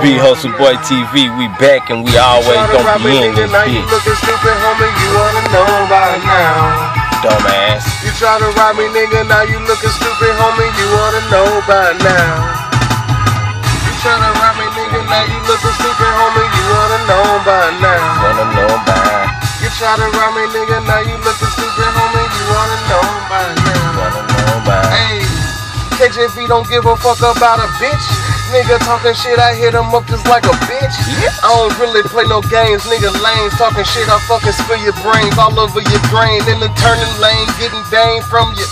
be Hustle Boy TV. We back and we always gonna be in this bitch. You looking stupid, homie, you wanna know by now. Dumbass. You try to rob me, nigga, now you looking stupid, homie, you wanna know by now. You try to rob me, nigga, now you looking stupid, homie, you wanna know by now. Wanna know by. You try to rob me, nigga, now you looking stupid, homie, you wanna know by now. Wanna know by. Hey, KJV don't give a fuck about a bitch. Nigga talking shit, I hit him up just like a bitch. I don't really play no games, nigga lanes talking shit, I fucking spill your brains all over your brain. In the turning lane, getting dang from you.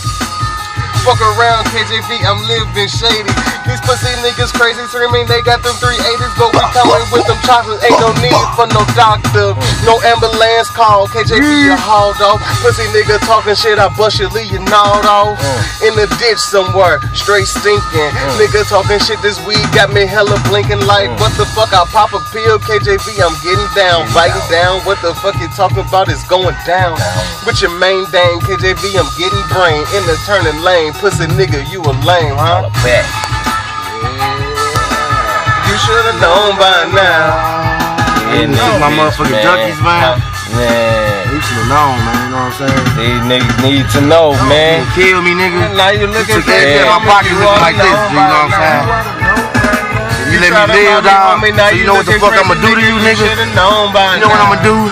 Fuck around, KJV, I'm living shady. These pussy niggas crazy, screaming they got them 380s, but we coming with them chocolates. Ain't no need for no doctor, no ambulance call. KJV, you hauled off. Pussy nigga talking shit, I bust your leave you gnawed off. In the ditch somewhere, straight stinking. Nigga talking shit, this weed got me hella blinking like, what the fuck, I pop a pill, KJV, I'm getting down, biting down. What the fuck you talking about is going down. With your main dang, KJV, I'm getting brain. In the turning lane, pussy nigga, you a lame, huh? You should've known by now. Yeah, niggas, my motherfucking junkies, man. Man, you should've known, man. You know what I'm saying? These niggas need to know, man. You kill me, nigga. Now you looking at my pockets looking like this. You know what I'm saying? You let me live, dog. So you know what the fuck I'ma do to you, nigga? You know what I'ma do?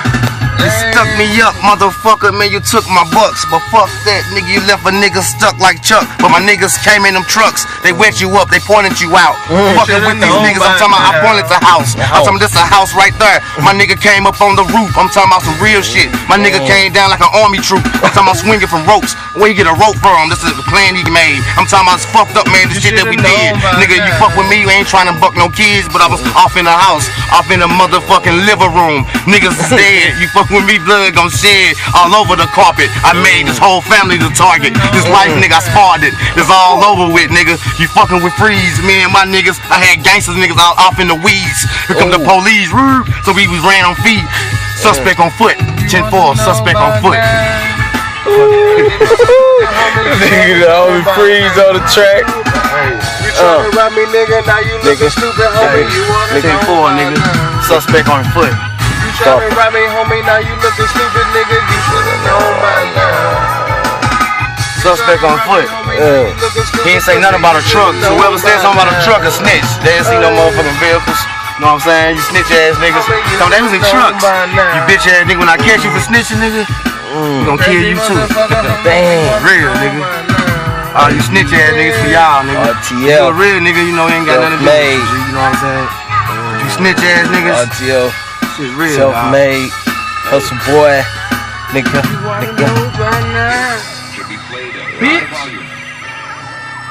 You stuck me up, motherfucker, man, you took my bucks. But fuck that, nigga, you left a nigga stuck like Chuck. But my niggas came in them trucks, they wet you up, they pointed you out. Fucking with these niggas, I'm talking about, I pointed the house. I'm talking about, this a house right there. My nigga came up on the roof, I'm talking about some real shit. My nigga came down like an army troop. I'm talking about swinging from ropes. Where you get a rope from? This is the plan he made. I'm talking about, it's fucked up, man, the shit that we did. Nigga, you fuck with me, you ain't trying to buck no kids, but I was off in the house, off in the motherfucking living room. Niggas is dead, you fuck with me, blood gon' shed all over the carpet. I made this whole family the target. This life, nigga, I sparred it. It's all over with, nigga. You fucking with Freeze, me and my niggas. I had gangsters niggas all off in the weeds. Here come the police, so we was ran on feet. Suspect on foot. 10-4, suspect on foot. Nigga, homie Freeze on the track. You tryna rob me, nigga, now you looking stupid, homie. You wanna 10-4, nigga. Suspect on foot. You tryna rob me, homie, now you looking stupid, nigga. You should've known by now. Suspect on foot. He ain't say nothing about a truck. So whoever said something about a truck, a snitch. They ain't see no motherfucking vehicles. You know what I'm saying? You snitch ass niggas. Come, they was in trucks. You bitch ass nigga, when I catch you for snitching, nigga, we gon' kill you too. Damn. Real, nigga. All you snitch ass niggas for y'all, nigga. RTL. You a real nigga, you know, he ain't got nothing to do with you. You know what I'm saying? You snitch ass niggas. RTL. Shit real, self-made, hustle boy, nigga. Bitch.